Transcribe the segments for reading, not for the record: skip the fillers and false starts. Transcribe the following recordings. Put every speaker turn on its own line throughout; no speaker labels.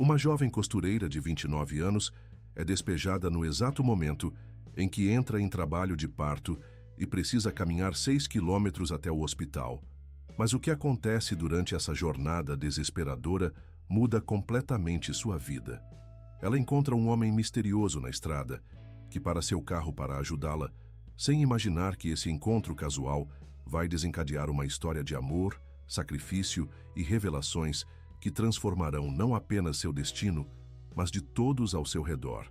Uma jovem costureira de 29 anos é despejada no exato momento em que entra em trabalho de parto e precisa caminhar 6 quilômetros até o hospital. Mas o que acontece durante essa jornada desesperadora muda completamente sua vida. Ela encontra um homem misterioso na estrada, que para seu carro para ajudá-la, sem imaginar que esse encontro casual vai desencadear uma história de amor, sacrifício e revelações que transformarão não apenas seu destino, mas de todos ao seu redor.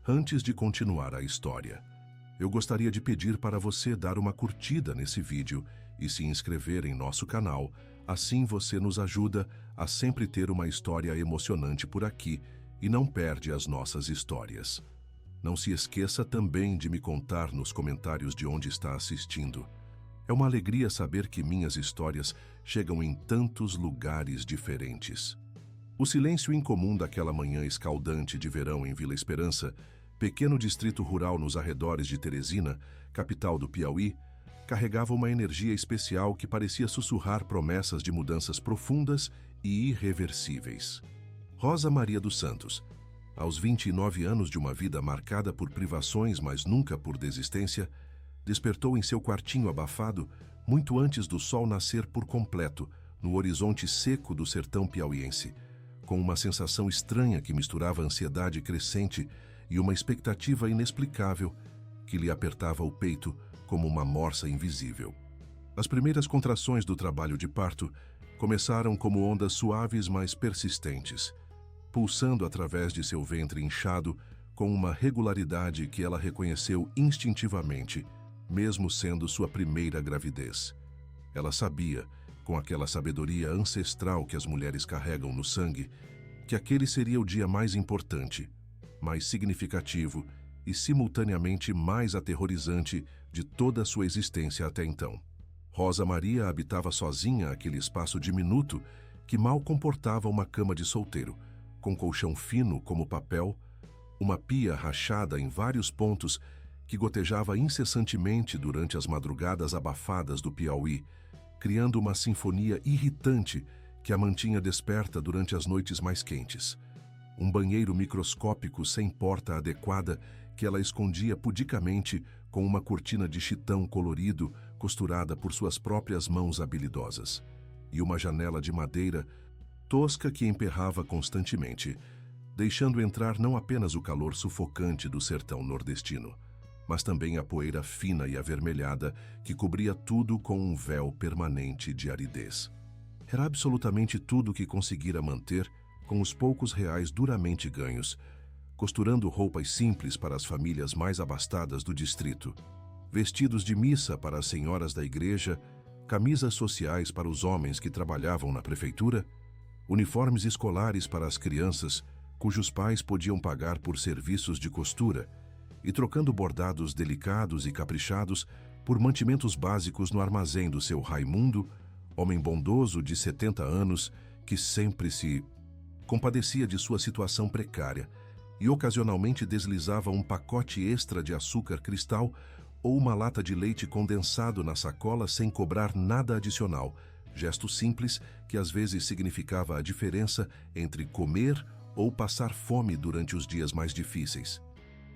Antes de continuar a história, eu gostaria de pedir para você dar uma curtida nesse vídeo e se inscrever em nosso canal, assim você nos ajuda a sempre ter uma história emocionante por aqui e não perde as nossas histórias. Não se esqueça também de me contar nos comentários de onde está assistindo. É uma alegria saber que minhas histórias chegam em tantos lugares diferentes. O silêncio incomum daquela manhã escaldante de verão em Vila Esperança, pequeno distrito rural nos arredores de Teresina, capital do Piauí, carregava uma energia especial que parecia sussurrar promessas de mudanças profundas e irreversíveis. Rosa Maria dos Santos, aos 29 anos de uma vida marcada por privações, mas nunca por desistência, despertou em seu quartinho abafado muito antes do sol nascer por completo no horizonte seco do sertão piauiense, com uma sensação estranha que misturava ansiedade crescente e uma expectativa inexplicável que lhe apertava o peito como uma morsa invisível. As primeiras contrações do trabalho de parto começaram como ondas suaves, mas persistentes, pulsando através de seu ventre inchado com uma regularidade que ela reconheceu instintivamente, mesmo sendo sua primeira gravidez. Ela sabia, com aquela sabedoria ancestral que as mulheres carregam no sangue, que aquele seria o dia mais importante, mais significativo e simultaneamente mais aterrorizante de toda a sua existência até então. Rosa Maria habitava sozinha aquele espaço diminuto que mal comportava uma cama de solteiro, com colchão fino como papel, uma pia rachada em vários pontos que gotejava incessantemente durante as madrugadas abafadas do Piauí, criando uma sinfonia irritante que a mantinha desperta durante as noites mais quentes. Um banheiro microscópico sem porta adequada que ela escondia pudicamente com uma cortina de chitão colorido costurada por suas próprias mãos habilidosas. E uma janela de madeira tosca que emperrava constantemente, deixando entrar não apenas o calor sufocante do sertão nordestino, mas também a poeira fina e avermelhada que cobria tudo com um véu permanente de aridez. Era absolutamente tudo o que conseguira manter com os poucos reais duramente ganhos, costurando roupas simples para as famílias mais abastadas do distrito, vestidos de missa para as senhoras da igreja, camisas sociais para os homens que trabalhavam na prefeitura, uniformes escolares para as crianças cujos pais podiam pagar por serviços de costura, e trocando bordados delicados e caprichados por mantimentos básicos no armazém do seu Raimundo, homem bondoso de 70 anos que sempre se compadecia de sua situação precária e ocasionalmente deslizava um pacote extra de açúcar cristal ou uma lata de leite condensado na sacola sem cobrar nada adicional, gesto simples que às vezes significava a diferença entre comer ou passar fome durante os dias mais difíceis.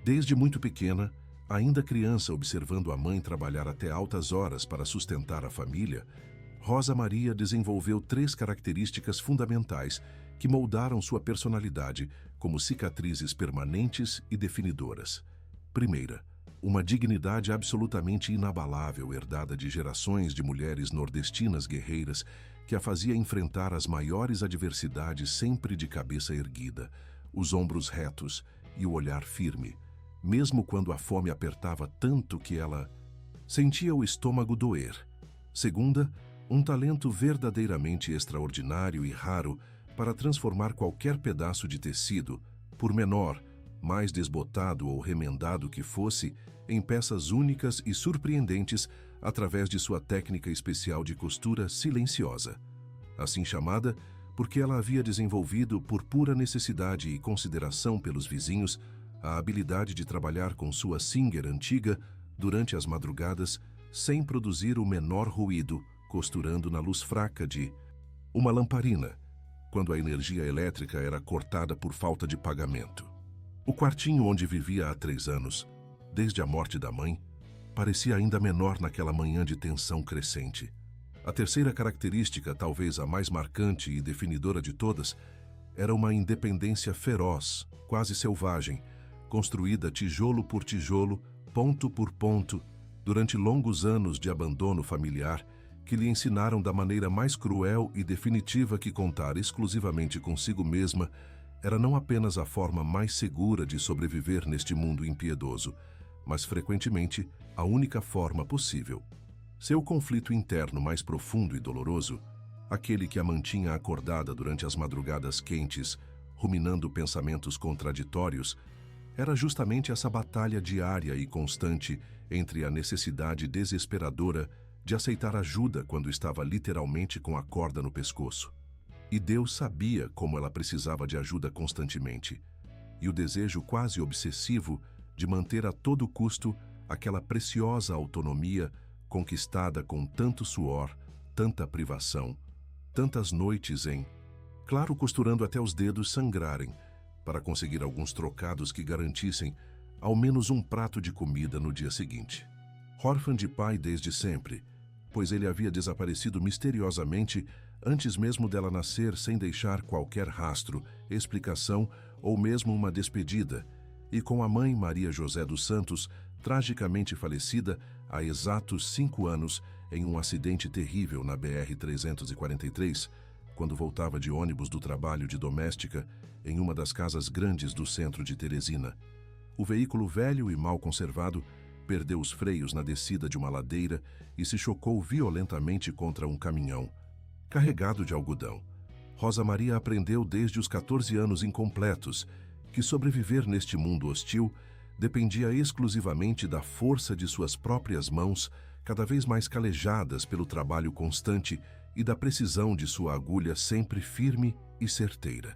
Desde muito pequena, ainda criança observando a mãe trabalhar até altas horas para sustentar a família, Rosa Maria desenvolveu 3 características fundamentais que moldaram sua personalidade como cicatrizes permanentes e definidoras. Primeira, uma dignidade absolutamente inabalável herdada de gerações de mulheres nordestinas guerreiras que a fazia enfrentar as maiores adversidades sempre de cabeça erguida, os ombros retos e o olhar firme, mesmo quando a fome apertava tanto que ela sentia o estômago doer. Segunda, um talento verdadeiramente extraordinário e raro para transformar qualquer pedaço de tecido, por menor, mais desbotado ou remendado que fosse, em peças únicas e surpreendentes através de sua técnica especial de costura silenciosa. Assim chamada, porque ela havia desenvolvido, por pura necessidade e consideração pelos vizinhos, a habilidade de trabalhar com sua Singer antiga durante as madrugadas, sem produzir o menor ruído, costurando na luz fraca de uma lamparina, quando a energia elétrica era cortada por falta de pagamento. O quartinho onde vivia há 3 anos, desde a morte da mãe, parecia ainda menor naquela manhã de tensão crescente. A terceira característica, talvez a mais marcante e definidora de todas, era uma independência feroz, quase selvagem, construída tijolo por tijolo, ponto por ponto, durante longos anos de abandono familiar, que lhe ensinaram da maneira mais cruel e definitiva que contar exclusivamente consigo mesma era não apenas a forma mais segura de sobreviver neste mundo impiedoso, mas frequentemente a única forma possível. Seu conflito interno mais profundo e doloroso, aquele que a mantinha acordada durante as madrugadas quentes, ruminando pensamentos contraditórios, era justamente essa batalha diária e constante entre a necessidade desesperadora de aceitar ajuda quando estava literalmente com a corda no pescoço. E Deus sabia como ela precisava de ajuda constantemente, e o desejo quase obsessivo de manter a todo custo aquela preciosa autonomia conquistada com tanto suor, tanta privação, tantas noites claro, costurando até os dedos sangrarem, para conseguir alguns trocados que garantissem ao menos um prato de comida no dia seguinte. Órfã de pai desde sempre, pois ele havia desaparecido misteriosamente antes mesmo dela nascer, sem deixar qualquer rastro, explicação ou mesmo uma despedida, e com a mãe Maria José dos Santos, tragicamente falecida há exatos 5 anos em um acidente terrível na BR-343, quando voltava de ônibus do trabalho de doméstica em uma das casas grandes do centro de Teresina. O veículo velho e mal conservado perdeu os freios na descida de uma ladeira e se chocou violentamente contra um caminhão, carregado de algodão. Rosa Maria aprendeu desde os 14 anos incompletos que sobreviver neste mundo hostil dependia exclusivamente da força de suas próprias mãos, cada vez mais calejadas pelo trabalho constante, e da precisão de sua agulha sempre firme e certeira.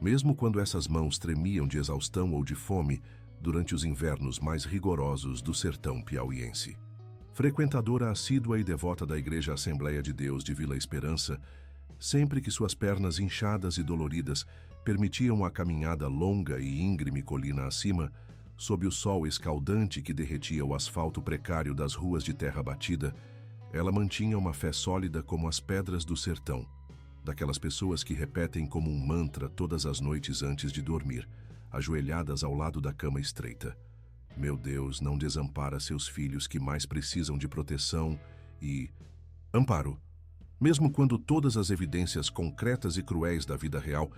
Mesmo quando essas mãos tremiam de exaustão ou de fome durante os invernos mais rigorosos do sertão piauiense. Frequentadora assídua e devota da Igreja Assembleia de Deus de Vila Esperança, sempre que suas pernas inchadas e doloridas permitiam a caminhada longa e íngreme colina acima, sob o sol escaldante que derretia o asfalto precário das ruas de terra batida, ela mantinha uma fé sólida como as pedras do sertão, daquelas pessoas que repetem como um mantra todas as noites antes de dormir, ajoelhadas ao lado da cama estreita. Meu Deus, não desampara seus filhos que mais precisam de proteção e amparo. Mesmo quando todas as evidências concretas e cruéis da vida real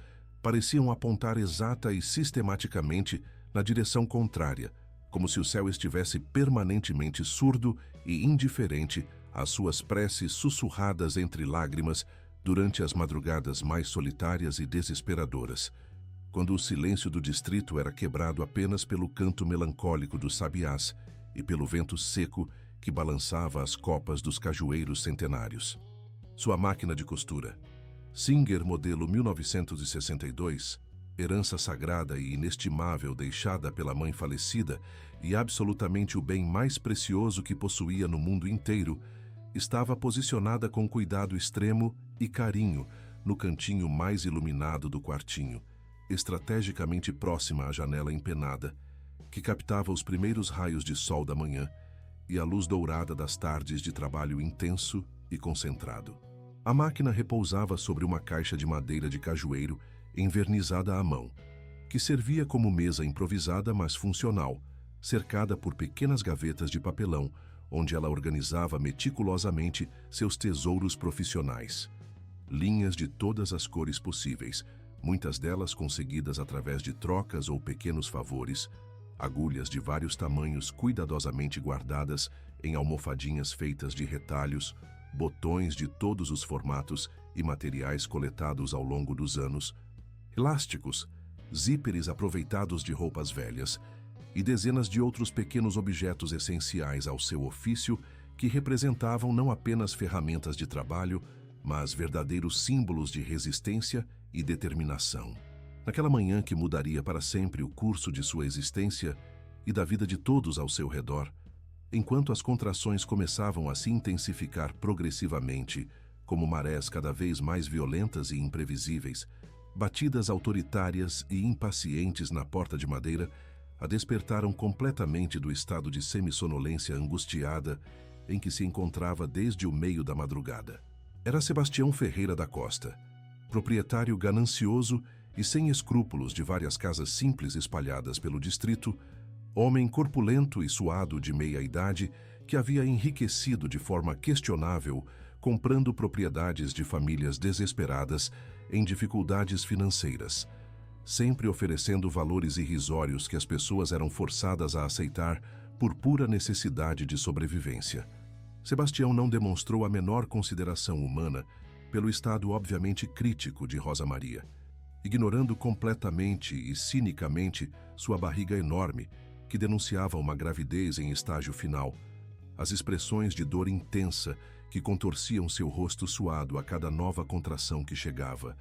pareciam apontar exata e sistematicamente na direção contrária, como se o céu estivesse permanentemente surdo e indiferente às suas preces sussurradas entre lágrimas durante as madrugadas mais solitárias e desesperadoras, quando o silêncio do distrito era quebrado apenas pelo canto melancólico dos sabiás e pelo vento seco que balançava as copas dos cajueiros centenários. Sua máquina de costura, Singer modelo 1962, herança sagrada e inestimável deixada pela mãe falecida e absolutamente o bem mais precioso que possuía no mundo inteiro, estava posicionada com cuidado extremo e carinho no cantinho mais iluminado do quartinho, estrategicamente próxima à janela empenada, que captava os primeiros raios de sol da manhã e a luz dourada das tardes de trabalho intenso e concentrado. A máquina repousava sobre uma caixa de madeira de cajueiro envernizada à mão, que servia como mesa improvisada, mas funcional, cercada por pequenas gavetas de papelão, onde ela organizava meticulosamente seus tesouros profissionais. Linhas de todas as cores possíveis, muitas delas conseguidas através de trocas ou pequenos favores, agulhas de vários tamanhos cuidadosamente guardadas em almofadinhas feitas de retalhos, botões de todos os formatos e materiais coletados ao longo dos anos, elásticos, zíperes aproveitados de roupas velhas e dezenas de outros pequenos objetos essenciais ao seu ofício que representavam não apenas ferramentas de trabalho, mas verdadeiros símbolos de resistência e determinação. Naquela manhã que mudaria para sempre o curso de sua existência e da vida de todos ao seu redor, enquanto as contrações começavam a se intensificar progressivamente, como marés cada vez mais violentas e imprevisíveis, batidas autoritárias e impacientes na porta de madeira, a despertaram completamente do estado de semissonolência angustiada em que se encontrava desde o meio da madrugada. Era Sebastião Ferreira da Costa, proprietário ganancioso e sem escrúpulos de várias casas simples espalhadas pelo distrito, homem corpulento e suado de meia-idade que havia enriquecido de forma questionável comprando propriedades de famílias desesperadas em dificuldades financeiras, sempre oferecendo valores irrisórios que as pessoas eram forçadas a aceitar por pura necessidade de sobrevivência. Sebastião não demonstrou a menor consideração humana pelo estado obviamente crítico de Rosa Maria, ignorando completamente e cinicamente sua barriga enorme, que denunciava uma gravidez em estágio final, as expressões de dor intensa que contorciam seu rosto suado a cada nova contração que chegava,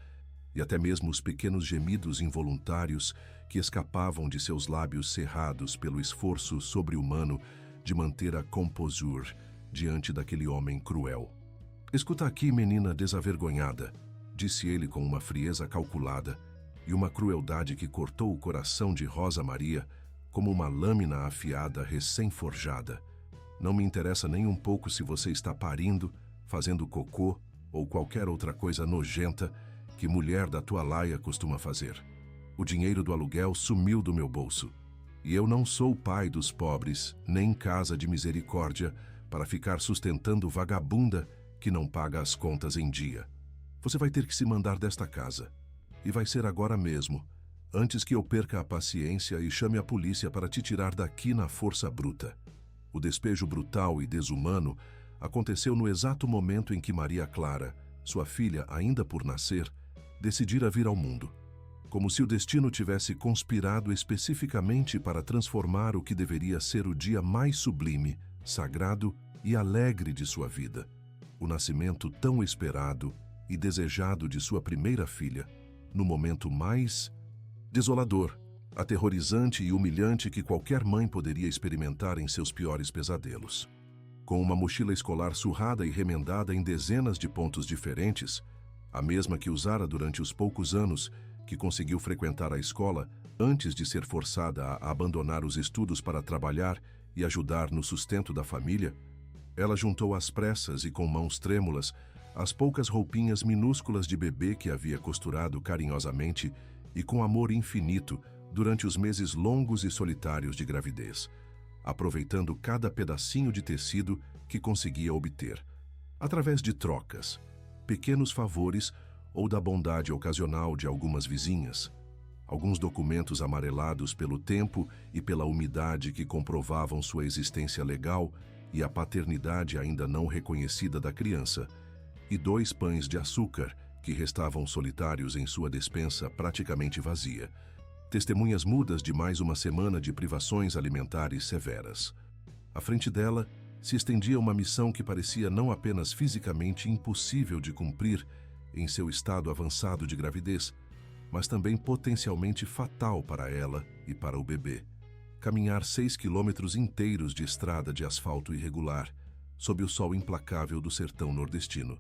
e até mesmo os pequenos gemidos involuntários que escapavam de seus lábios cerrados pelo esforço sobre-humano de manter a composure diante daquele homem cruel. "Escuta aqui, menina desavergonhada", disse ele com uma frieza calculada e uma crueldade que cortou o coração de Rosa Maria como uma lâmina afiada recém-forjada. "Não me interessa nem um pouco se você está parindo, fazendo cocô ou qualquer outra coisa nojenta que mulher da tua laia costuma fazer. O dinheiro do aluguel sumiu do meu bolso. E eu não sou pai dos pobres, nem casa de misericórdia, para ficar sustentando vagabunda que não paga as contas em dia. Você vai ter que se mandar desta casa. E vai ser agora mesmo, antes que eu perca a paciência e chame a polícia para te tirar daqui na força bruta." O despejo brutal e desumano aconteceu no exato momento em que Maria Clara, sua filha ainda por nascer, decidira vir ao mundo, como se o destino tivesse conspirado especificamente para transformar o que deveria ser o dia mais sublime, sagrado e alegre de sua vida, o nascimento tão esperado e desejado de sua primeira filha, no momento mais desolador, aterrorizante e humilhante que qualquer mãe poderia experimentar em seus piores pesadelos. Com uma mochila escolar surrada e remendada em dezenas de pontos diferentes, a mesma que usara durante os poucos anos que conseguiu frequentar a escola antes de ser forçada a abandonar os estudos para trabalhar e ajudar no sustento da família, ela juntou às pressas e com mãos trêmulas as poucas roupinhas minúsculas de bebê que havia costurado carinhosamente e com amor infinito durante os meses longos e solitários de gravidez, aproveitando cada pedacinho de tecido que conseguia obter, através de trocas, pequenos favores ou da bondade ocasional de algumas vizinhas, alguns documentos amarelados pelo tempo e pela umidade que comprovavam sua existência legal e a paternidade ainda não reconhecida da criança, e 2 pães de açúcar que restavam solitários em sua despensa praticamente vazia, testemunhas mudas de mais uma semana de privações alimentares severas. À frente dela se estendia uma missão que parecia não apenas fisicamente impossível de cumprir em seu estado avançado de gravidez, mas também potencialmente fatal para ela e para o bebê. Caminhar 6 quilômetros inteiros de estrada de asfalto irregular, sob o sol implacável do sertão nordestino,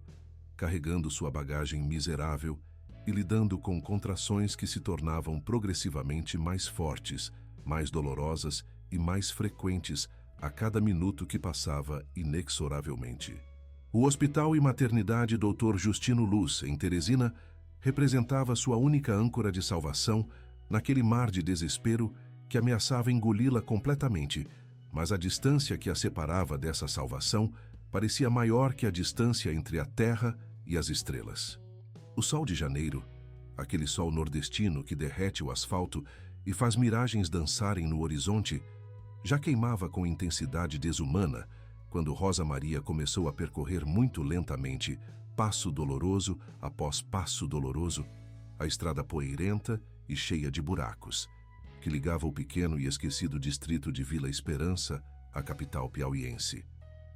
carregando sua bagagem miserável e lidando com contrações que se tornavam progressivamente mais fortes, mais dolorosas e mais frequentes a cada minuto que passava inexoravelmente. O Hospital e Maternidade Dr. Justino Luz, em Teresina, representava sua única âncora de salvação naquele mar de desespero que ameaçava engoli-la completamente, mas a distância que a separava dessa salvação parecia maior que a distância entre a terra e as estrelas. O sol de janeiro, aquele sol nordestino que derrete o asfalto e faz miragens dançarem no horizonte, já queimava com intensidade desumana quando Rosa Maria começou a percorrer muito lentamente, passo doloroso após passo doloroso, a estrada poeirenta e cheia de buracos, que ligava o pequeno e esquecido distrito de Vila Esperança à capital piauiense.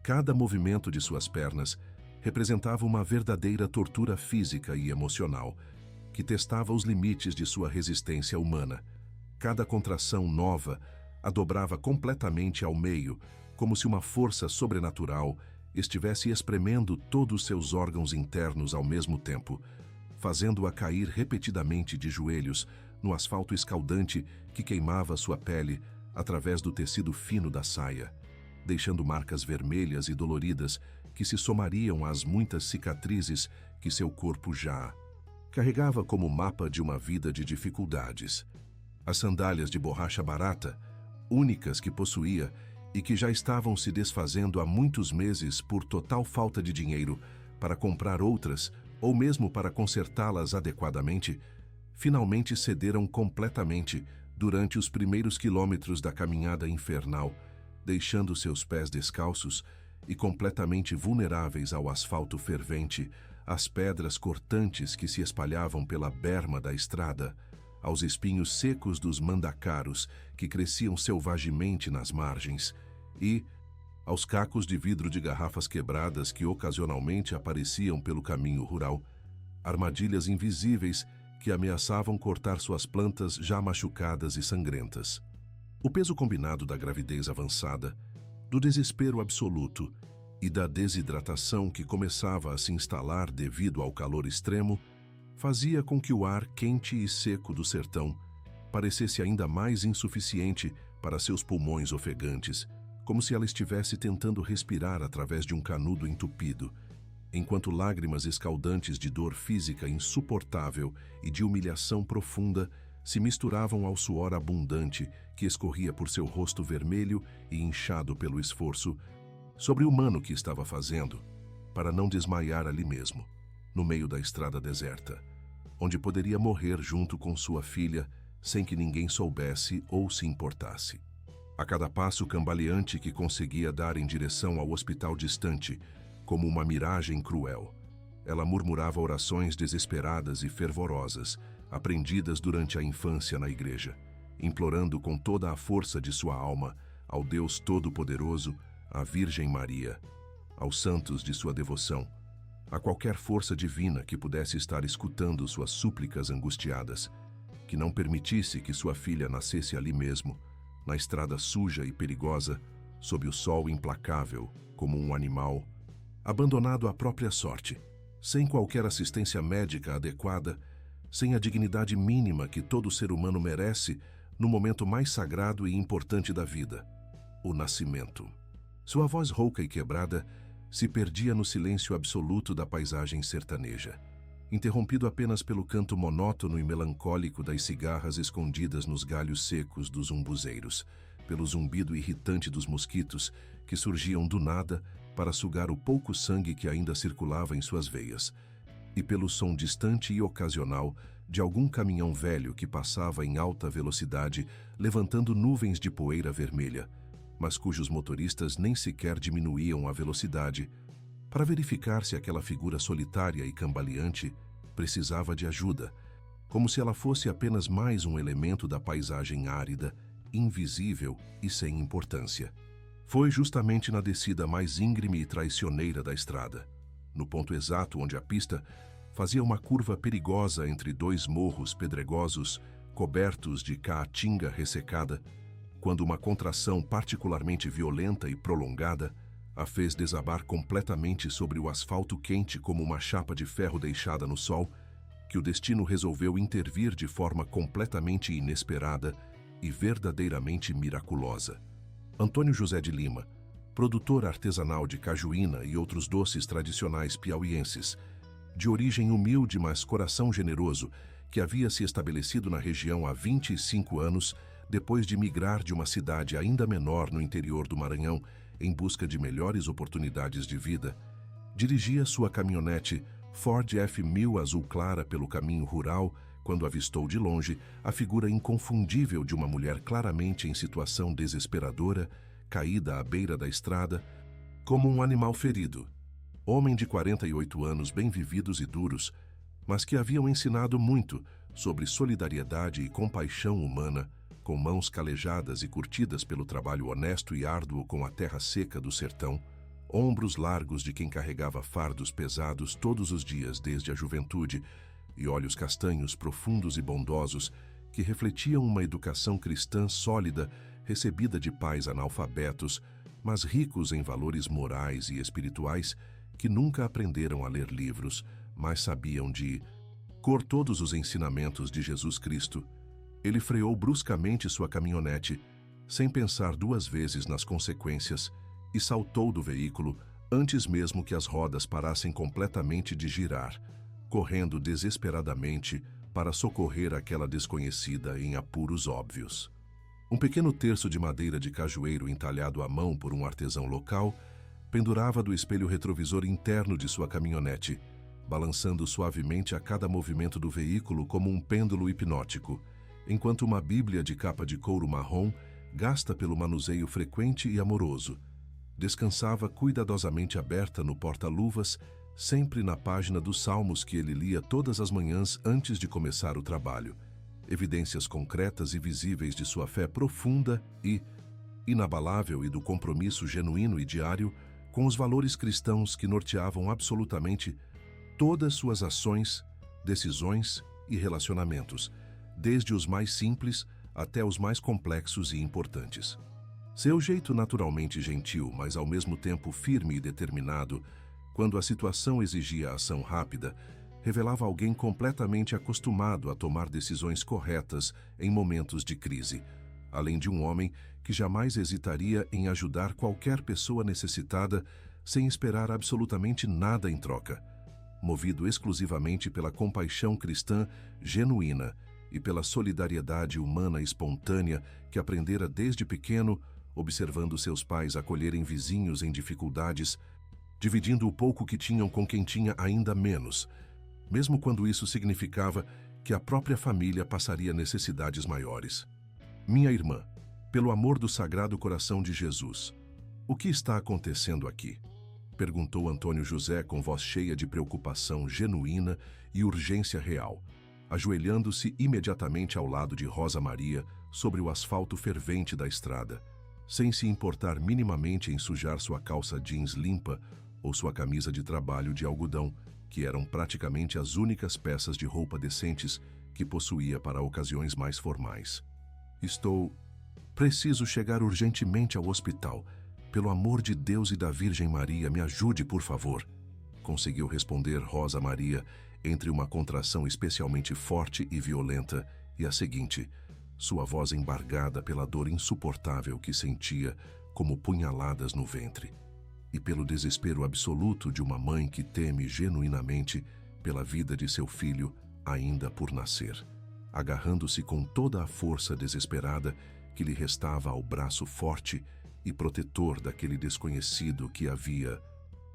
Cada movimento de suas pernas representava uma verdadeira tortura física e emocional, que testava os limites de sua resistência humana. Cada contração nova a dobrava completamente ao meio, como se uma força sobrenatural estivesse espremendo todos os seus órgãos internos ao mesmo tempo, fazendo-a cair repetidamente de joelhos no asfalto escaldante que queimava sua pele através do tecido fino da saia, deixando marcas vermelhas e doloridas que se somariam às muitas cicatrizes que seu corpo já carregava como mapa de uma vida de dificuldades. As sandálias de borracha barata, únicas que possuía e que já estavam se desfazendo há muitos meses por total falta de dinheiro para comprar outras ou mesmo para consertá-las adequadamente, finalmente cederam completamente durante os primeiros quilômetros da caminhada infernal, deixando seus pés descalços e completamente vulneráveis ao asfalto fervente, às pedras cortantes que se espalhavam pela berma da estrada, aos espinhos secos dos mandacaros que cresciam selvagemente nas margens e aos cacos de vidro de garrafas quebradas que ocasionalmente apareciam pelo caminho rural, armadilhas invisíveis que ameaçavam cortar suas plantas já machucadas e sangrentas. O peso combinado da gravidez avançada, do desespero absoluto e da desidratação que começava a se instalar devido ao calor extremo fazia com que o ar quente e seco do sertão parecesse ainda mais insuficiente para seus pulmões ofegantes, como se ela estivesse tentando respirar através de um canudo entupido, enquanto lágrimas escaldantes de dor física insuportável e de humilhação profunda se misturavam ao suor abundante que escorria por seu rosto vermelho e inchado pelo esforço sobre-humano que estava fazendo para não desmaiar ali mesmo, no meio da estrada deserta, onde poderia morrer junto com sua filha sem que ninguém soubesse ou se importasse. A cada passo cambaleante que conseguia dar em direção ao hospital distante, como uma miragem cruel, ela murmurava orações desesperadas e fervorosas, aprendidas durante a infância na igreja, implorando com toda a força de sua alma ao Deus Todo-Poderoso, à Virgem Maria, aos santos de sua devoção, a qualquer força divina que pudesse estar escutando suas súplicas angustiadas, que não permitisse que sua filha nascesse ali mesmo, na estrada suja e perigosa, sob o sol implacável, como um animal, abandonado à própria sorte, sem qualquer assistência médica adequada, sem a dignidade mínima que todo ser humano merece no momento mais sagrado e importante da vida, o nascimento. Sua voz rouca e quebrada se perdia no silêncio absoluto da paisagem sertaneja, interrompido apenas pelo canto monótono e melancólico das cigarras escondidas nos galhos secos dos umbuzeiros, pelo zumbido irritante dos mosquitos que surgiam do nada para sugar o pouco sangue que ainda circulava em suas veias, e pelo som distante e ocasional de algum caminhão velho que passava em alta velocidade, levantando nuvens de poeira vermelha, mas cujos motoristas nem sequer diminuíam a velocidade para verificar se aquela figura solitária e cambaleante precisava de ajuda, como se ela fosse apenas mais um elemento da paisagem árida, invisível e sem importância. Foi justamente na descida mais íngreme e traiçoeira da estrada, no ponto exato onde a pista fazia uma curva perigosa entre dois morros pedregosos cobertos de caatinga ressecada, quando uma contração particularmente violenta e prolongada a fez desabar completamente sobre o asfalto quente como uma chapa de ferro deixada no sol, que o destino resolveu intervir de forma completamente inesperada e verdadeiramente miraculosa. Antônio José de Lima, produtor artesanal de cajuína e outros doces tradicionais piauienses, de origem humilde mas coração generoso, que havia se estabelecido na região há 25 anos, depois de migrar de uma cidade ainda menor no interior do Maranhão em busca de melhores oportunidades de vida, dirigia sua caminhonete Ford F1000 azul clara pelo caminho rural quando avistou de longe a figura inconfundível de uma mulher claramente em situação desesperadora, caída à beira da estrada, como um animal ferido. Homem de 48 anos bem vividos e duros, mas que haviam ensinado muito sobre solidariedade e compaixão humana, com mãos calejadas e curtidas pelo trabalho honesto e árduo com a terra seca do sertão, ombros largos de quem carregava fardos pesados todos os dias desde a juventude, e olhos castanhos profundos e bondosos que refletiam uma educação cristã sólida recebida de pais analfabetos, mas ricos em valores morais e espirituais que nunca aprenderam a ler livros, mas sabiam de cor todos os ensinamentos de Jesus Cristo. Ele freou bruscamente sua caminhonete, sem pensar duas vezes nas consequências, e saltou do veículo antes mesmo que as rodas parassem completamente de girar, correndo desesperadamente para socorrer aquela desconhecida em apuros óbvios. Um pequeno terço de madeira de cajueiro entalhado à mão por um artesão local pendurava do espelho retrovisor interno de sua caminhonete, balançando suavemente a cada movimento do veículo como um pêndulo hipnótico, enquanto uma Bíblia de capa de couro marrom, gasta pelo manuseio frequente e amoroso, descansava cuidadosamente aberta no porta-luvas, sempre na página dos Salmos que ele lia todas as manhãs antes de começar o trabalho, evidências concretas e visíveis de sua fé profunda e inabalável e do compromisso genuíno e diário com os valores cristãos que norteavam absolutamente todas suas ações, decisões e relacionamentos, desde os mais simples até os mais complexos e importantes. Seu jeito naturalmente gentil, mas ao mesmo tempo firme e determinado, quando a situação exigia ação rápida, revelava alguém completamente acostumado a tomar decisões corretas em momentos de crise, além de um homem que jamais hesitaria em ajudar qualquer pessoa necessitada sem esperar absolutamente nada em troca, movido exclusivamente pela compaixão cristã genuína e pela solidariedade humana espontânea que aprendera desde pequeno, observando seus pais acolherem vizinhos em dificuldades, dividindo o pouco que tinham com quem tinha ainda menos, mesmo quando isso significava que a própria família passaria necessidades maiores. Minha irmã, pelo amor do Sagrado Coração de Jesus, o que está acontecendo aqui? Perguntou Antônio José com voz cheia de preocupação genuína e urgência real, ajoelhando-se imediatamente ao lado de Rosa Maria sobre o asfalto fervente da estrada, sem se importar minimamente em sujar sua calça jeans limpa ou sua camisa de trabalho de algodão, que eram praticamente as únicas peças de roupa decentes que possuía para ocasiões mais formais. Preciso chegar urgentemente ao hospital. Pelo amor de Deus e da Virgem Maria, me ajude, por favor. Conseguiu responder Rosa Maria entre uma contração especialmente forte e violenta e a seguinte, sua voz embargada pela dor insuportável que sentia como punhaladas no ventre, e pelo desespero absoluto de uma mãe que teme genuinamente pela vida de seu filho ainda por nascer, agarrando-se com toda a força desesperada que lhe restava ao braço forte e protetor daquele desconhecido que havia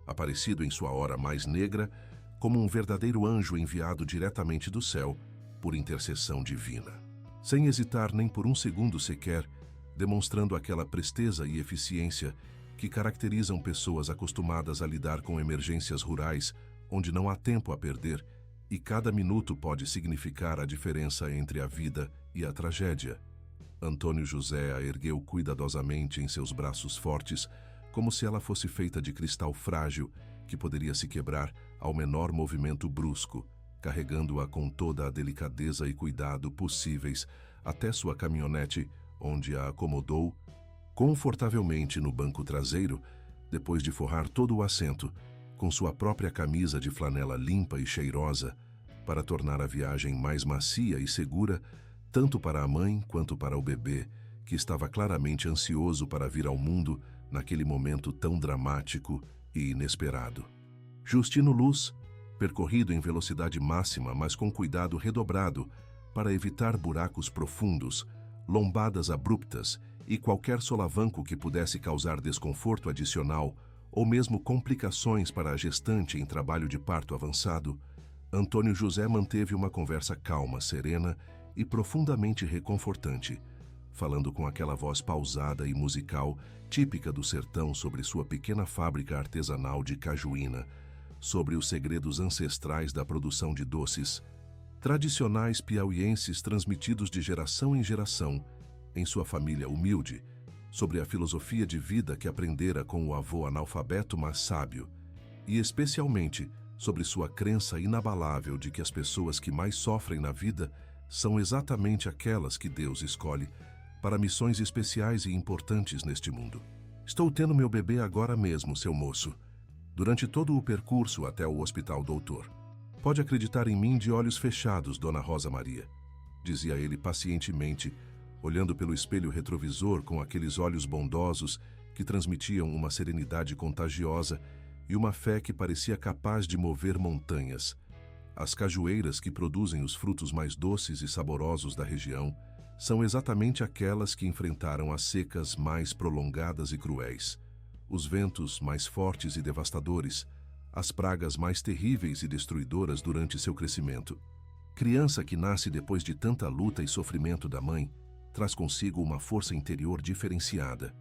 aparecido em sua hora mais negra como um verdadeiro anjo enviado diretamente do céu por intercessão divina. Sem hesitar nem por um segundo sequer, demonstrando aquela presteza e eficiência que caracterizam pessoas acostumadas a lidar com emergências rurais, onde não há tempo a perder e cada minuto pode significar a diferença entre a vida e a tragédia. Antônio José a ergueu cuidadosamente em seus braços fortes, como se ela fosse feita de cristal frágil que poderia se quebrar ao menor movimento brusco, carregando-a com toda a delicadeza e cuidado possíveis até sua caminhonete, onde a acomodou confortavelmente no banco traseiro, depois de forrar todo o assento com sua própria camisa de flanela limpa e cheirosa, para tornar a viagem mais macia e segura, tanto para a mãe quanto para o bebê, que estava claramente ansioso para vir ao mundo naquele momento tão dramático e inesperado. Justino Luz, percorrido em velocidade máxima, mas com cuidado redobrado, para evitar buracos profundos, lombadas abruptas e qualquer solavanco que pudesse causar desconforto adicional ou mesmo complicações para a gestante em trabalho de parto avançado, Antônio José manteve uma conversa calma, serena e profundamente reconfortante, falando com aquela voz pausada e musical típica do sertão sobre sua pequena fábrica artesanal de cajuína, sobre os segredos ancestrais da produção de doces, tradicionais piauienses transmitidos de geração em geração, em sua família humilde, sobre a filosofia de vida que aprendera com o avô analfabeto mas sábio, e especialmente sobre sua crença inabalável de que as pessoas que mais sofrem na vida são exatamente aquelas que Deus escolhe para missões especiais e importantes neste mundo. Estou tendo meu bebê agora mesmo, seu moço. Durante todo o percurso até o hospital, doutor. Pode acreditar em mim de olhos fechados, Dona Rosa Maria, dizia ele pacientemente, olhando pelo espelho retrovisor com aqueles olhos bondosos que transmitiam uma serenidade contagiosa e uma fé que parecia capaz de mover montanhas. As cajueiras que produzem os frutos mais doces e saborosos da região são exatamente aquelas que enfrentaram as secas mais prolongadas e cruéis, os ventos mais fortes e devastadores, as pragas mais terríveis e destruidoras durante seu crescimento. Criança que nasce depois de tanta luta e sofrimento da mãe traz consigo uma força interior diferenciada,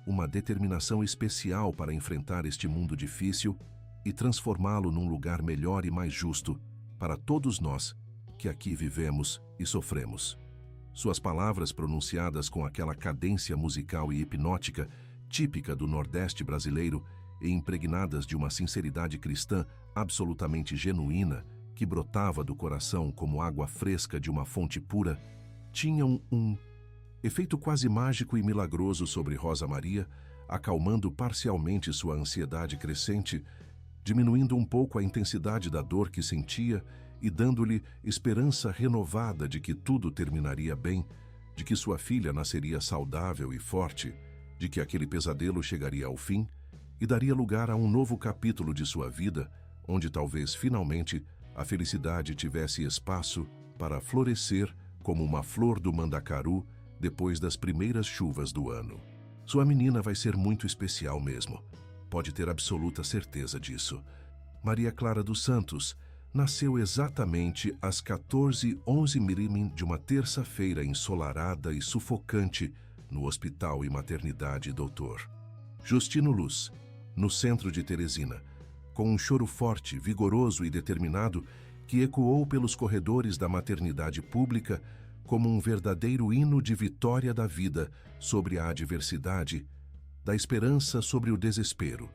uma determinação especial para enfrentar este mundo difícil e transformá-lo num lugar melhor e mais justo para todos nós que aqui vivemos e sofremos. Suas palavras, pronunciadas com aquela cadência musical e hipnótica típica do Nordeste brasileiro e impregnadas de uma sinceridade cristã absolutamente genuína que brotava do coração como água fresca de uma fonte pura, tinham um efeito quase mágico e milagroso sobre Rosa Maria, acalmando parcialmente sua ansiedade crescente, diminuindo um pouco a intensidade da dor que sentia e dando-lhe esperança renovada de que tudo terminaria bem, de que sua filha nasceria saudável e forte, de que aquele pesadelo chegaria ao fim e daria lugar a um novo capítulo de sua vida, onde talvez finalmente a felicidade tivesse espaço para florescer como uma flor do mandacaru depois das primeiras chuvas do ano. Sua menina vai ser muito especial mesmo. Pode ter absoluta certeza disso. Maria Clara dos Santos nasceu exatamente às 14h11 de uma terça-feira ensolarada e sufocante no Hospital e Maternidade Dr. Justino Luz, no centro de Teresina, com um choro forte, vigoroso e determinado que ecoou pelos corredores da maternidade pública como um verdadeiro hino de vitória da vida sobre a adversidade, da esperança sobre o desespero,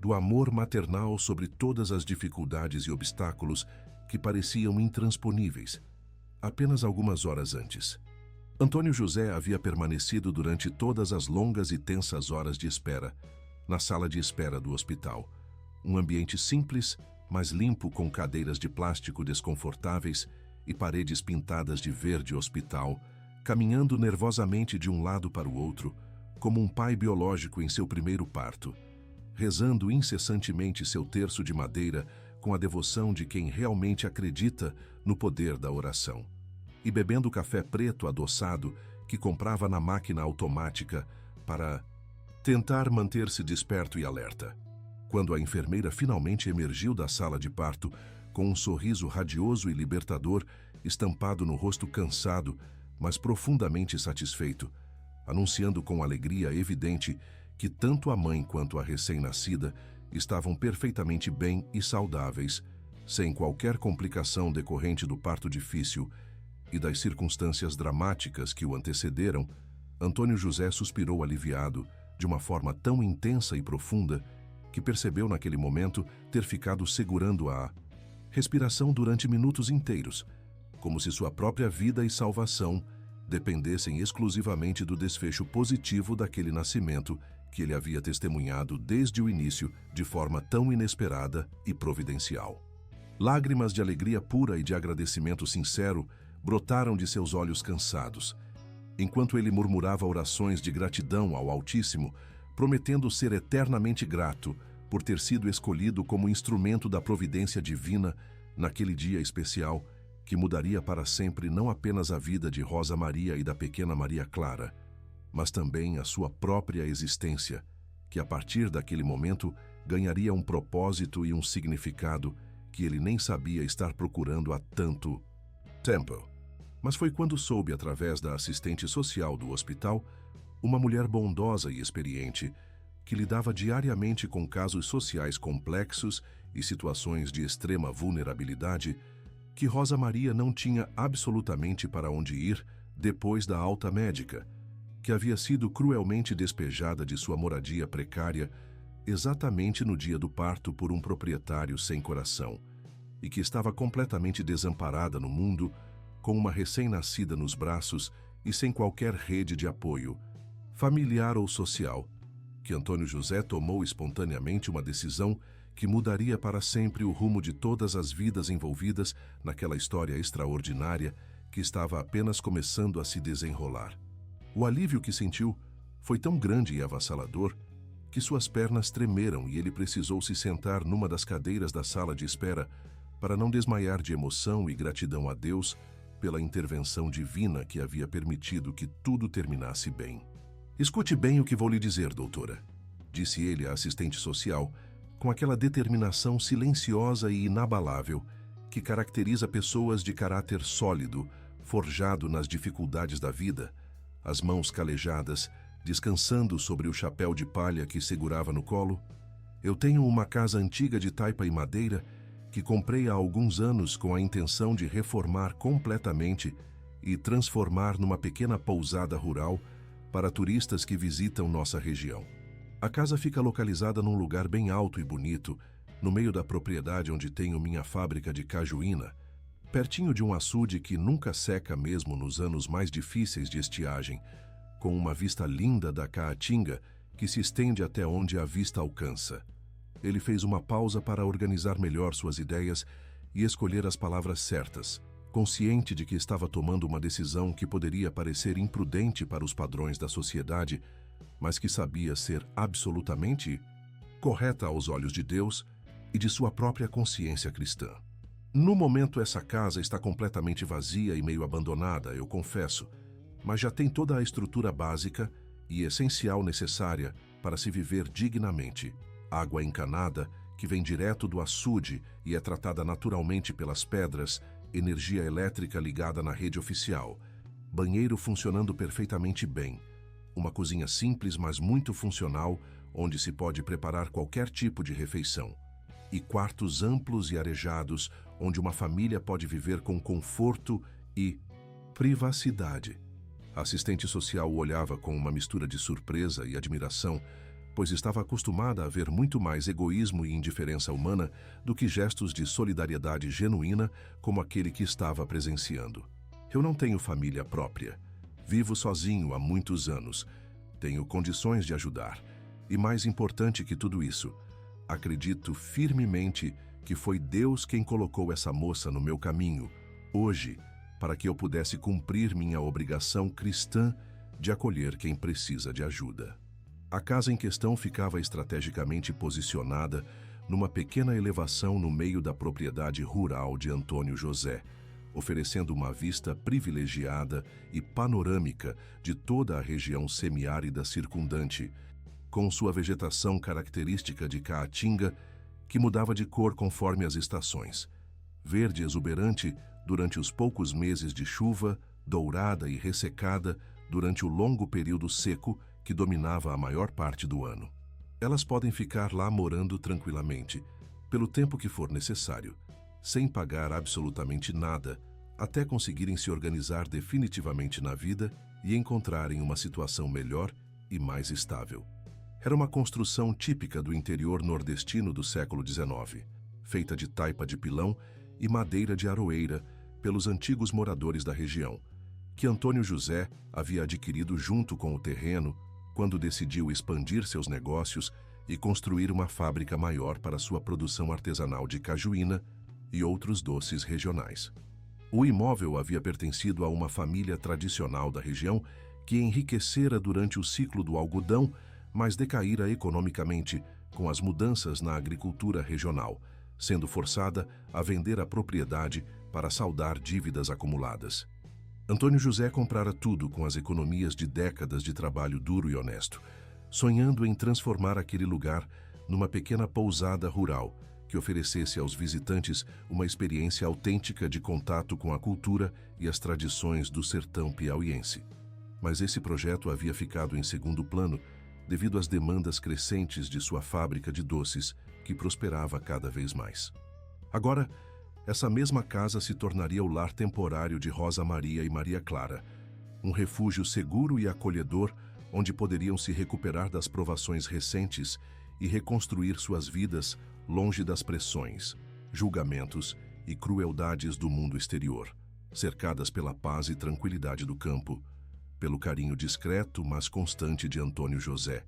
do amor maternal sobre todas as dificuldades e obstáculos que pareciam intransponíveis, apenas algumas horas antes. Antônio José havia permanecido durante todas as longas e tensas horas de espera, na sala de espera do hospital, um ambiente simples, mas limpo, com cadeiras de plástico desconfortáveis e paredes pintadas de verde hospital, caminhando nervosamente de um lado para o outro, como um pai biológico em seu primeiro parto, rezando incessantemente seu terço de madeira com a devoção de quem realmente acredita no poder da oração, e bebendo café preto adoçado que comprava na máquina automática para tentar manter-se desperto e alerta. Quando a enfermeira finalmente emergiu da sala de parto, com um sorriso radioso e libertador estampado no rosto cansado, mas profundamente satisfeito, anunciando com alegria evidente que tanto a mãe quanto a recém-nascida estavam perfeitamente bem e saudáveis, sem qualquer complicação decorrente do parto difícil e das circunstâncias dramáticas que o antecederam, Antônio José suspirou aliviado, de uma forma tão intensa e profunda, que percebeu naquele momento ter ficado segurando a respiração durante minutos inteiros, como se sua própria vida e salvação dependessem exclusivamente do desfecho positivo daquele nascimento que ele havia testemunhado desde o início de forma tão inesperada e providencial. Lágrimas de alegria pura e de agradecimento sincero brotaram de seus olhos cansados, enquanto ele murmurava orações de gratidão ao Altíssimo, prometendo ser eternamente grato por ter sido escolhido como instrumento da providência divina naquele dia especial que mudaria para sempre não apenas a vida de Rosa Maria e da pequena Maria Clara, mas também a sua própria existência, que a partir daquele momento ganharia um propósito e um significado que ele nem sabia estar procurando há tanto tempo. Mas foi quando soube, através da assistente social do hospital, uma mulher bondosa e experiente, que lidava diariamente com casos sociais complexos e situações de extrema vulnerabilidade, que Rosa Maria não tinha absolutamente para onde ir depois da alta médica, que havia sido cruelmente despejada de sua moradia precária exatamente no dia do parto por um proprietário sem coração, e que estava completamente desamparada no mundo, com uma recém-nascida nos braços e sem qualquer rede de apoio, familiar ou social, que Antônio José tomou espontaneamente uma decisão que mudaria para sempre o rumo de todas as vidas envolvidas naquela história extraordinária que estava apenas começando a se desenrolar. O alívio que sentiu foi tão grande e avassalador que suas pernas tremeram e ele precisou se sentar numa das cadeiras da sala de espera para não desmaiar de emoção e gratidão a Deus pela intervenção divina que havia permitido que tudo terminasse bem. "Escute bem o que vou lhe dizer, doutora", disse ele à assistente social, com aquela determinação silenciosa e inabalável que caracteriza pessoas de caráter sólido, forjado nas dificuldades da vida, as mãos calejadas, descansando sobre o chapéu de palha que segurava no colo. "Eu tenho uma casa antiga de taipa e madeira que comprei há alguns anos com a intenção de reformar completamente e transformar numa pequena pousada rural para turistas que visitam nossa região. A casa fica localizada num lugar bem alto e bonito, no meio da propriedade onde tenho minha fábrica de cajuína, pertinho de um açude que nunca seca mesmo nos anos mais difíceis de estiagem, com uma vista linda da Caatinga que se estende até onde a vista alcança." Ele fez uma pausa para organizar melhor suas ideias e escolher as palavras certas, consciente de que estava tomando uma decisão que poderia parecer imprudente para os padrões da sociedade, mas que sabia ser absolutamente correta aos olhos de Deus e de sua própria consciência cristã. "No momento, essa casa está completamente vazia e meio abandonada, eu confesso, mas já tem toda a estrutura básica e essencial necessária para se viver dignamente. Água encanada, que vem direto do açude e é tratada naturalmente pelas pedras, energia elétrica ligada na rede oficial, banheiro funcionando perfeitamente bem, uma cozinha simples, mas muito funcional, onde se pode preparar qualquer tipo de refeição, e quartos amplos e arejados, onde uma família pode viver com conforto e privacidade." A assistente social o olhava com uma mistura de surpresa e admiração, pois estava acostumada a ver muito mais egoísmo e indiferença humana do que gestos de solidariedade genuína como aquele que estava presenciando. "Eu não tenho família própria. Vivo sozinho há muitos anos. Tenho condições de ajudar. E mais importante que tudo isso, acredito firmemente que foi Deus quem colocou essa moça no meu caminho, hoje, para que eu pudesse cumprir minha obrigação cristã de acolher quem precisa de ajuda." A casa em questão ficava estrategicamente posicionada numa pequena elevação no meio da propriedade rural de Antônio José, oferecendo uma vista privilegiada e panorâmica de toda a região semiárida circundante, com sua vegetação característica de Caatinga, que mudava de cor conforme as estações. Verde exuberante durante os poucos meses de chuva, dourada e ressecada durante o longo período seco que dominava a maior parte do ano. Elas podem ficar lá morando tranquilamente, pelo tempo que for necessário, sem pagar absolutamente nada, até conseguirem se organizar definitivamente na vida e encontrarem uma situação melhor e mais estável. Era uma construção típica do interior nordestino do século XIX, feita de taipa de pilão e madeira de aroeira pelos antigos moradores da região, que Antônio José havia adquirido junto com o terreno quando decidiu expandir seus negócios e construir uma fábrica maior para sua produção artesanal de cajuína e outros doces regionais. O imóvel havia pertencido a uma família tradicional da região que enriquecera durante o ciclo do algodão, mas decaíra economicamente com as mudanças na agricultura regional, sendo forçada a vender a propriedade para saldar dívidas acumuladas. Antônio José comprara tudo com as economias de décadas de trabalho duro e honesto, sonhando em transformar aquele lugar numa pequena pousada rural que oferecesse aos visitantes uma experiência autêntica de contato com a cultura e as tradições do sertão piauiense. Mas esse projeto havia ficado em segundo plano devido às demandas crescentes de sua fábrica de doces, que prosperava cada vez mais. Agora, essa mesma casa se tornaria o lar temporário de Rosa Maria e Maria Clara, um refúgio seguro e acolhedor onde poderiam se recuperar das provações recentes e reconstruir suas vidas longe das pressões, julgamentos e crueldades do mundo exterior, cercadas pela paz e tranquilidade do campo, pelo carinho discreto, mas constante de Antônio José,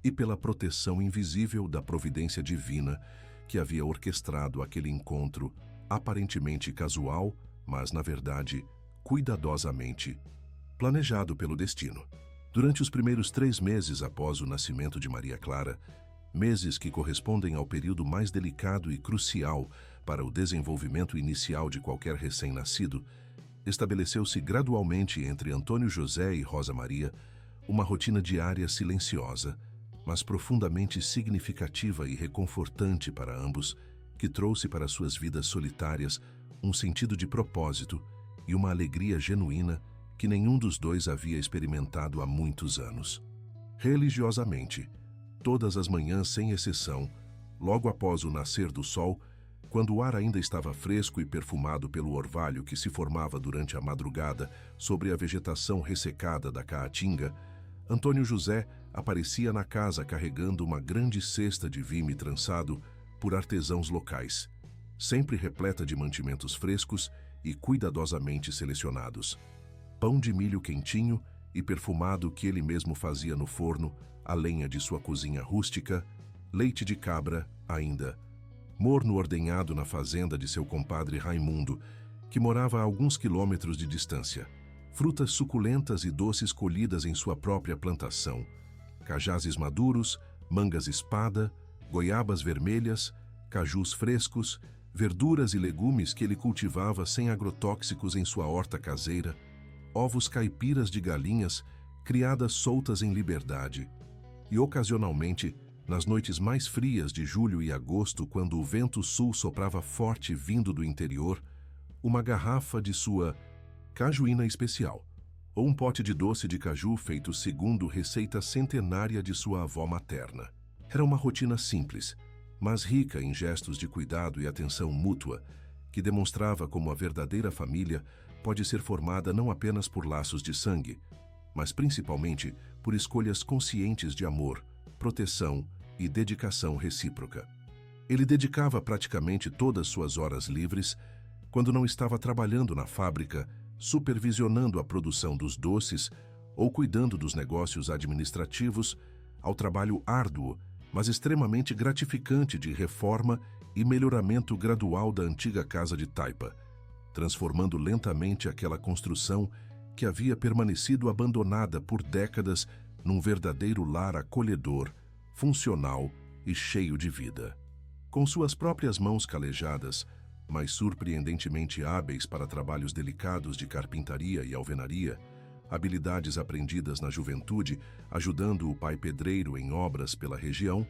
e pela proteção invisível da providência divina que havia orquestrado aquele encontro aparentemente casual, mas, na verdade, cuidadosamente planejado pelo destino. Durante os primeiros 3 meses após o nascimento de Maria Clara, meses que correspondem ao período mais delicado e crucial para o desenvolvimento inicial de qualquer recém-nascido, estabeleceu-se gradualmente entre Antônio José e Rosa Maria uma rotina diária silenciosa, mas profundamente significativa e reconfortante para ambos, que trouxe para suas vidas solitárias um sentido de propósito e uma alegria genuína que nenhum dos dois havia experimentado há muitos anos. Religiosamente, todas as manhãs sem exceção, logo após o nascer do sol, quando o ar ainda estava fresco e perfumado pelo orvalho que se formava durante a madrugada sobre a vegetação ressecada da caatinga, Antônio José aparecia na casa carregando uma grande cesta de vime trançado por artesãos locais, sempre repleta de mantimentos frescos e cuidadosamente selecionados. Pão de milho quentinho e perfumado que ele mesmo fazia no forno, a lenha de sua cozinha rústica, leite de cabra, ainda morno ordenhado na fazenda de seu compadre Raimundo, que morava a alguns quilômetros de distância, frutas suculentas e doces colhidas em sua própria plantação, cajazes maduros, mangas espada, goiabas vermelhas, cajus frescos, verduras e legumes que ele cultivava sem agrotóxicos em sua horta caseira, ovos caipiras de galinhas criadas soltas em liberdade, e ocasionalmente, nas noites mais frias de julho e agosto, quando o vento sul soprava forte vindo do interior, uma garrafa de sua cajuína especial, ou um pote de doce de caju feito segundo receita centenária de sua avó materna. Era uma rotina simples, mas rica em gestos de cuidado e atenção mútua, que demonstrava como a verdadeira família pode ser formada não apenas por laços de sangue, mas principalmente por escolhas conscientes de amor, proteção e dedicação recíproca. Ele dedicava praticamente todas suas horas livres, quando não estava trabalhando na fábrica, supervisionando a produção dos doces ou cuidando dos negócios administrativos, ao trabalho árduo, mas extremamente gratificante de reforma e melhoramento gradual da antiga casa de taipa, transformando lentamente aquela construção que havia permanecido abandonada por décadas num verdadeiro lar acolhedor, funcional e cheio de vida. Com suas próprias mãos calejadas, mas surpreendentemente hábeis para trabalhos delicados de carpintaria e alvenaria, habilidades aprendidas na juventude, ajudando o pai pedreiro em obras pela região,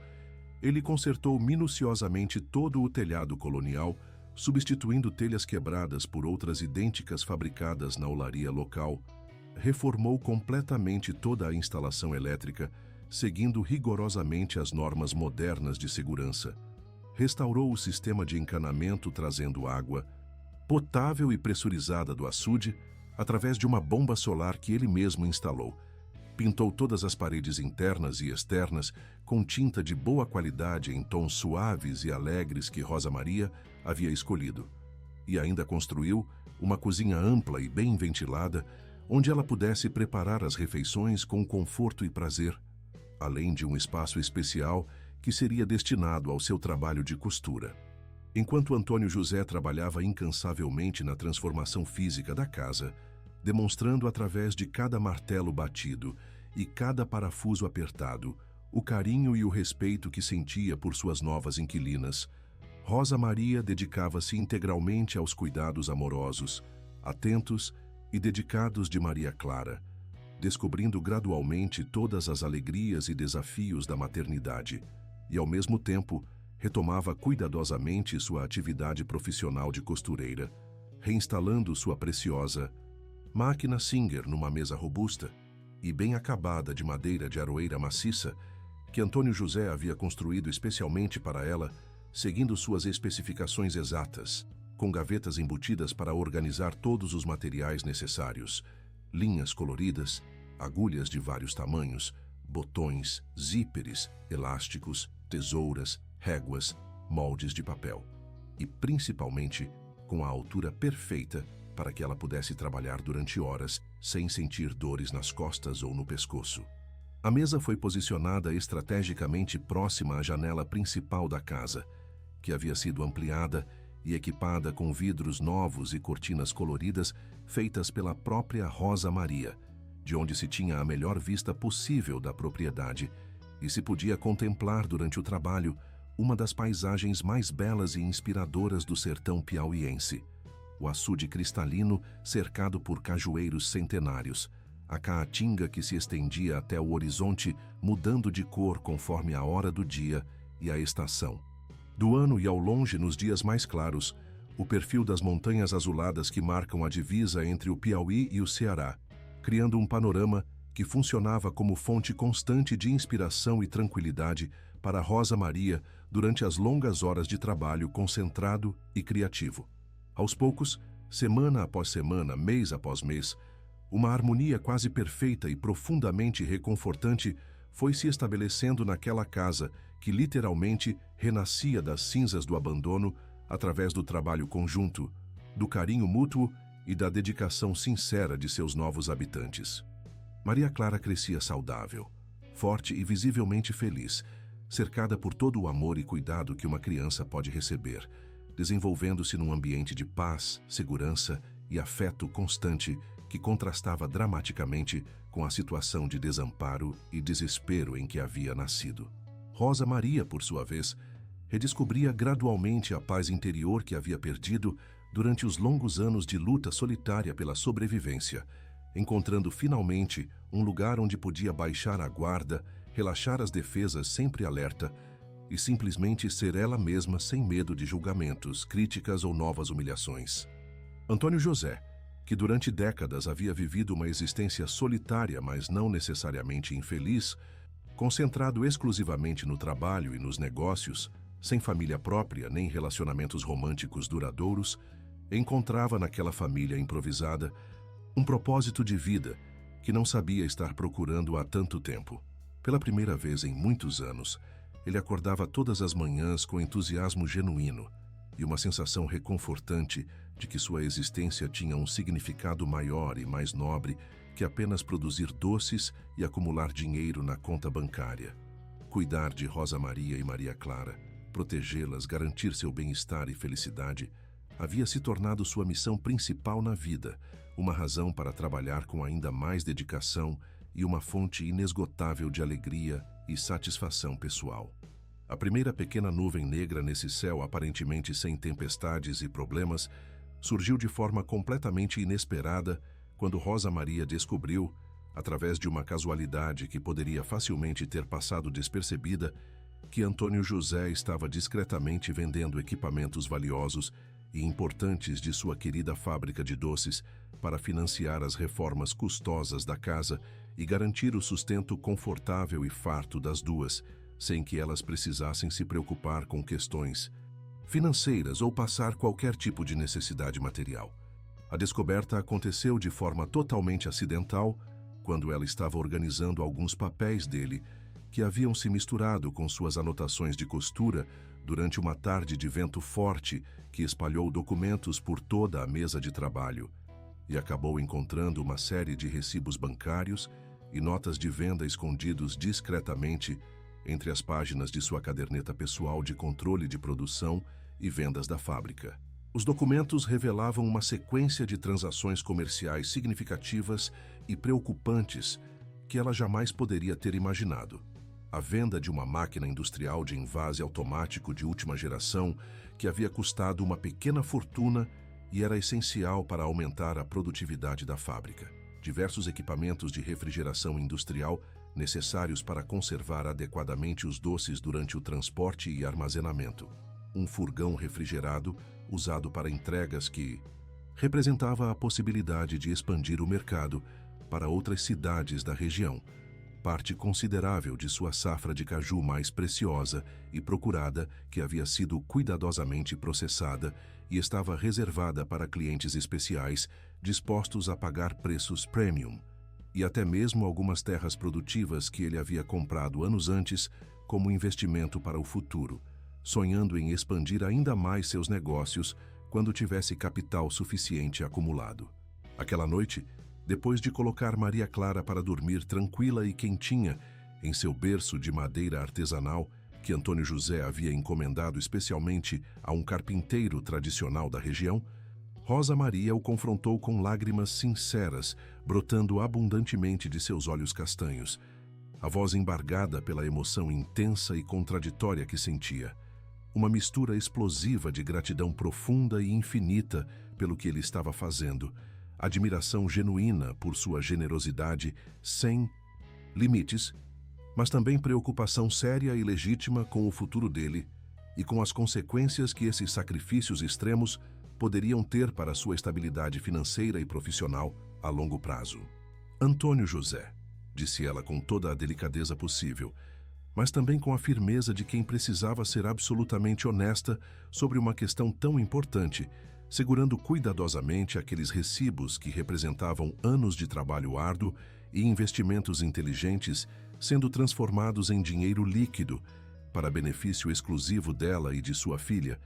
ele consertou minuciosamente todo o telhado colonial, substituindo telhas quebradas por outras idênticas fabricadas na olaria local, reformou completamente toda a instalação elétrica, seguindo rigorosamente as normas modernas de segurança. Restaurou o sistema de encanamento trazendo água potável e pressurizada do açude através de uma bomba solar que ele mesmo instalou. Pintou todas as paredes internas e externas com tinta de boa qualidade em tons suaves e alegres que Rosa Maria havia escolhido. E ainda construiu uma cozinha ampla e bem ventilada, onde ela pudesse preparar as refeições com conforto e prazer, além de um espaço especial que seria destinado ao seu trabalho de costura. Enquanto Antônio José trabalhava incansavelmente na transformação física da casa, demonstrando através de cada martelo batido e cada parafuso apertado o carinho e o respeito que sentia por suas novas inquilinas, Rosa Maria dedicava-se integralmente aos cuidados amorosos, atentos e dedicados de Maria Clara, descobrindo gradualmente todas as alegrias e desafios da maternidade, e ao mesmo tempo retomava cuidadosamente sua atividade profissional de costureira, reinstalando sua preciosa máquina Singer numa mesa robusta e bem acabada de madeira de aroeira maciça que Antônio José havia construído especialmente para ela, seguindo suas especificações exatas, com gavetas embutidas para organizar todos os materiais necessários, linhas coloridas, agulhas de vários tamanhos, botões, zíperes, elásticos, tesouras, réguas, moldes de papel e, principalmente, com a altura perfeita para que ela pudesse trabalhar durante horas sem sentir dores nas costas ou no pescoço. A mesa foi posicionada estrategicamente próxima à janela principal da casa, que havia sido ampliada e equipada com vidros novos e cortinas coloridas feitas pela própria Rosa Maria, de onde se tinha a melhor vista possível da propriedade e se podia contemplar durante o trabalho uma das paisagens mais belas e inspiradoras do sertão piauiense, o açude cristalino cercado por cajueiros centenários, a caatinga que se estendia até o horizonte, mudando de cor conforme a hora do dia e a estação do ano, e ao longe, nos dias mais claros, o perfil das montanhas azuladas que marcam a divisa entre o Piauí e o Ceará, criando um panorama que funcionava como fonte constante de inspiração e tranquilidade para Rosa Maria durante as longas horas de trabalho concentrado e criativo. Aos poucos, semana após semana, mês após mês, uma harmonia quase perfeita e profundamente reconfortante foi se estabelecendo naquela casa que literalmente renascia das cinzas do abandono através do trabalho conjunto, do carinho mútuo e da dedicação sincera de seus novos habitantes. Maria Clara crescia saudável, forte e visivelmente feliz, cercada por todo o amor e cuidado que uma criança pode receber, desenvolvendo-se num ambiente de paz, segurança e afeto constante que contrastava dramaticamente com a situação de desamparo e desespero em que havia nascido. Rosa Maria, por sua vez, redescobria gradualmente a paz interior que havia perdido durante os longos anos de luta solitária pela sobrevivência, encontrando finalmente um lugar onde podia baixar a guarda, relaxar as defesas sempre alerta e simplesmente ser ela mesma sem medo de julgamentos, críticas ou novas humilhações. Antônio José, que durante décadas havia vivido uma existência solitária, mas não necessariamente infeliz, concentrado exclusivamente no trabalho e nos negócios, sem família própria nem relacionamentos românticos duradouros, encontrava naquela família improvisada um propósito de vida que não sabia estar procurando há tanto tempo. Pela primeira vez em muitos anos, ele acordava todas as manhãs com entusiasmo genuíno e uma sensação reconfortante de que sua existência tinha um significado maior e mais nobre que apenas produzir doces e acumular dinheiro na conta bancária. Cuidar de Rosa Maria e Maria Clara, protegê-las, garantir seu bem-estar e felicidade, havia se tornado sua missão principal na vida, uma razão para trabalhar com ainda mais dedicação e uma fonte inesgotável de alegria e satisfação pessoal. A primeira pequena nuvem negra nesse céu aparentemente sem tempestades e problemas surgiu de forma completamente inesperada quando Rosa Maria descobriu, através de uma casualidade que poderia facilmente ter passado despercebida, que Antônio José estava discretamente vendendo equipamentos valiosos e importantes de sua querida fábrica de doces para financiar as reformas custosas da casa e garantir o sustento confortável e farto das duas, sem que elas precisassem se preocupar com questões financeiras ou passar qualquer tipo de necessidade material. A descoberta aconteceu de forma totalmente acidental, quando ela estava organizando alguns papéis dele, que haviam se misturado com suas anotações de costura durante uma tarde de vento forte que espalhou documentos por toda a mesa de trabalho, e acabou encontrando uma série de recibos bancários e notas de venda escondidos discretamente entre as páginas de sua caderneta pessoal de controle de produção e vendas da fábrica. Os documentos revelavam uma sequência de transações comerciais significativas e preocupantes que ela jamais poderia ter imaginado. A venda de uma máquina industrial de envase automático de última geração que havia custado uma pequena fortuna e era essencial para aumentar a produtividade da fábrica. Diversos equipamentos de refrigeração industrial necessários para conservar adequadamente os doces durante o transporte e armazenamento. Um furgão refrigerado usado para entregas que representava a possibilidade de expandir o mercado para outras cidades da região, parte considerável de sua safra de caju mais preciosa e procurada que havia sido cuidadosamente processada e estava reservada para clientes especiais dispostos a pagar preços premium, e até mesmo algumas terras produtivas que ele havia comprado anos antes como investimento para o futuro, sonhando em expandir ainda mais seus negócios quando tivesse capital suficiente acumulado. Aquela noite, depois de colocar Maria Clara para dormir tranquila e quentinha em seu berço de madeira artesanal, que Antônio José havia encomendado especialmente a um carpinteiro tradicional da região, Rosa Maria o confrontou com lágrimas sinceras, brotando abundantemente de seus olhos castanhos, a voz embargada pela emoção intensa e contraditória que sentia. Uma mistura explosiva de gratidão profunda e infinita pelo que ele estava fazendo, admiração genuína por sua generosidade sem limites, mas também preocupação séria e legítima com o futuro dele e com as consequências que esses sacrifícios extremos poderiam ter para sua estabilidade financeira e profissional a longo prazo. Antônio José, disse ela com toda a delicadeza possível, mas também com a firmeza de quem precisava ser absolutamente honesta sobre uma questão tão importante, segurando cuidadosamente aqueles recibos que representavam anos de trabalho árduo e investimentos inteligentes sendo transformados em dinheiro líquido para benefício exclusivo dela e de sua filha.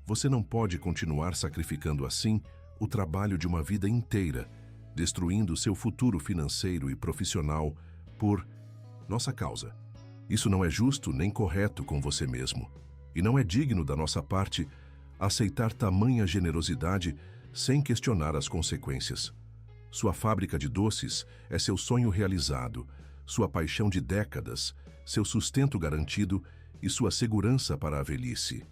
Você não pode continuar sacrificando assim o trabalho de uma vida inteira, destruindo seu futuro financeiro e profissional por nossa causa. Isso não é justo nem correto com você mesmo, e não é digno da nossa parte aceitar tamanha generosidade sem questionar as consequências. Sua fábrica de doces é seu sonho realizado, sua paixão de décadas, seu sustento garantido e sua segurança para a velhice.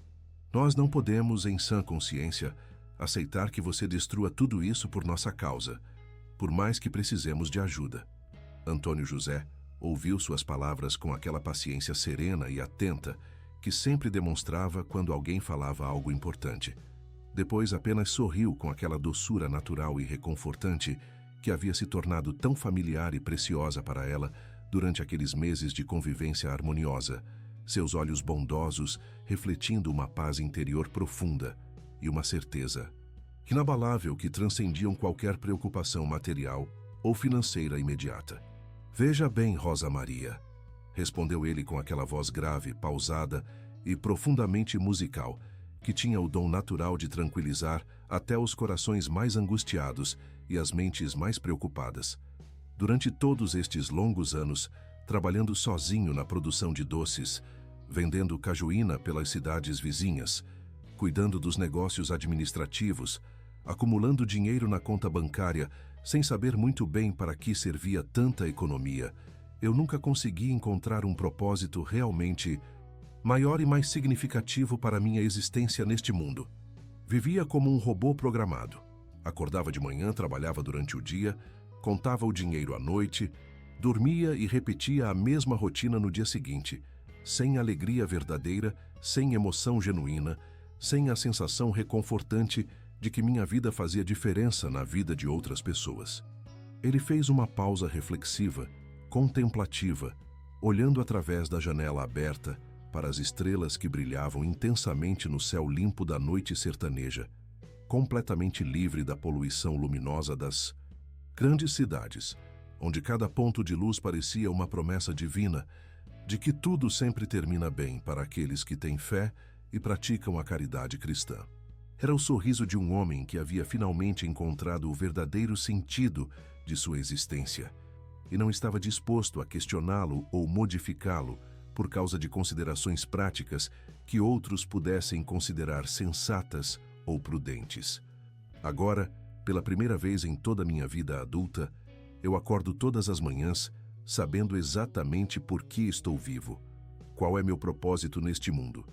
Nós não podemos, em sã consciência, aceitar que você destrua tudo isso por nossa causa, por mais que precisemos de ajuda. Antônio José ouviu suas palavras com aquela paciência serena e atenta que sempre demonstrava quando alguém falava algo importante. Depois apenas sorriu com aquela doçura natural e reconfortante que havia se tornado tão familiar e preciosa para ela durante aqueles meses de convivência harmoniosa, seus olhos bondosos refletindo uma paz interior profunda e uma certeza inabalável que transcendiam qualquer preocupação material ou financeira imediata. Veja bem, Rosa Maria, respondeu ele com aquela voz grave, pausada e profundamente musical, que tinha o dom natural de tranquilizar até os corações mais angustiados e as mentes mais preocupadas. Durante todos estes longos anos, trabalhando sozinho na produção de doces, vendendo cajuína pelas cidades vizinhas, cuidando dos negócios administrativos, acumulando dinheiro na conta bancária, sem saber muito bem para que servia tanta economia, eu nunca consegui encontrar um propósito realmente maior e mais significativo para minha existência neste mundo. Vivia como um robô programado. Acordava de manhã, trabalhava durante o dia, contava o dinheiro à noite, dormia e repetia a mesma rotina no dia seguinte, sem alegria verdadeira, sem emoção genuína, sem a sensação reconfortante de que minha vida fazia diferença na vida de outras pessoas. Ele fez uma pausa reflexiva, contemplativa, olhando através da janela aberta para as estrelas que brilhavam intensamente no céu limpo da noite sertaneja, completamente livre da poluição luminosa das grandes cidades, onde cada ponto de luz parecia uma promessa divina de que tudo sempre termina bem para aqueles que têm fé e praticam a caridade cristã. Era o sorriso de um homem que havia finalmente encontrado o verdadeiro sentido de sua existência e não estava disposto a questioná-lo ou modificá-lo por causa de considerações práticas que outros pudessem considerar sensatas ou prudentes. Agora, pela primeira vez em toda a minha vida adulta, eu acordo todas as manhãs sabendo exatamente por que estou vivo, qual é meu propósito neste mundo,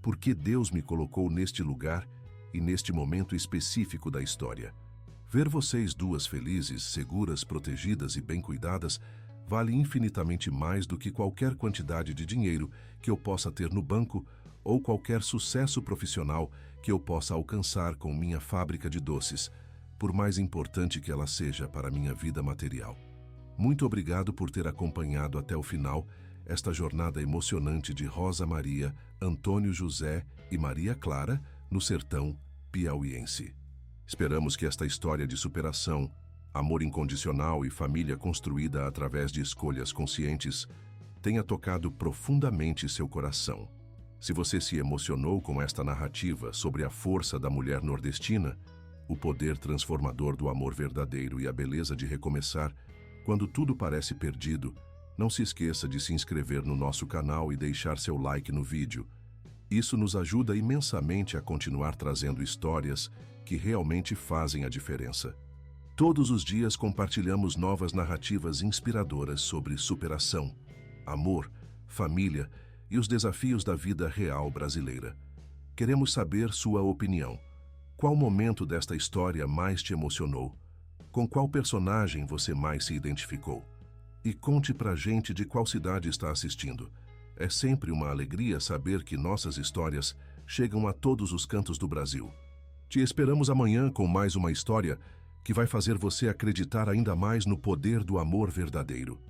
por que Deus me colocou neste lugar e neste momento específico da história. Ver vocês duas felizes, seguras, protegidas e bem cuidadas vale infinitamente mais do que qualquer quantidade de dinheiro que eu possa ter no banco ou qualquer sucesso profissional que eu possa alcançar com minha fábrica de doces, por mais importante que ela seja para minha vida material. Muito obrigado por ter acompanhado até o final esta jornada emocionante de Rosa Maria, Antônio José e Maria Clara no sertão piauiense. Esperamos que esta história de superação, amor incondicional e família construída através de escolhas conscientes tenha tocado profundamente seu coração. Se você se emocionou com esta narrativa sobre a força da mulher nordestina, o poder transformador do amor verdadeiro e a beleza de recomeçar, quando tudo parece perdido, Não se esqueça de se inscrever no nosso canal e deixar seu like no vídeo. Isso nos ajuda imensamente a continuar trazendo histórias que realmente fazem a diferença. Todos os dias compartilhamos novas narrativas inspiradoras sobre superação, amor, família e os desafios da vida real brasileira. Queremos saber sua opinião. Qual momento desta história mais te emocionou? Com qual personagem você mais se identificou? E conte pra gente de qual cidade está assistindo. É sempre uma alegria saber que nossas histórias chegam a todos os cantos do Brasil. Te esperamos amanhã com mais uma história que vai fazer você acreditar ainda mais no poder do amor verdadeiro.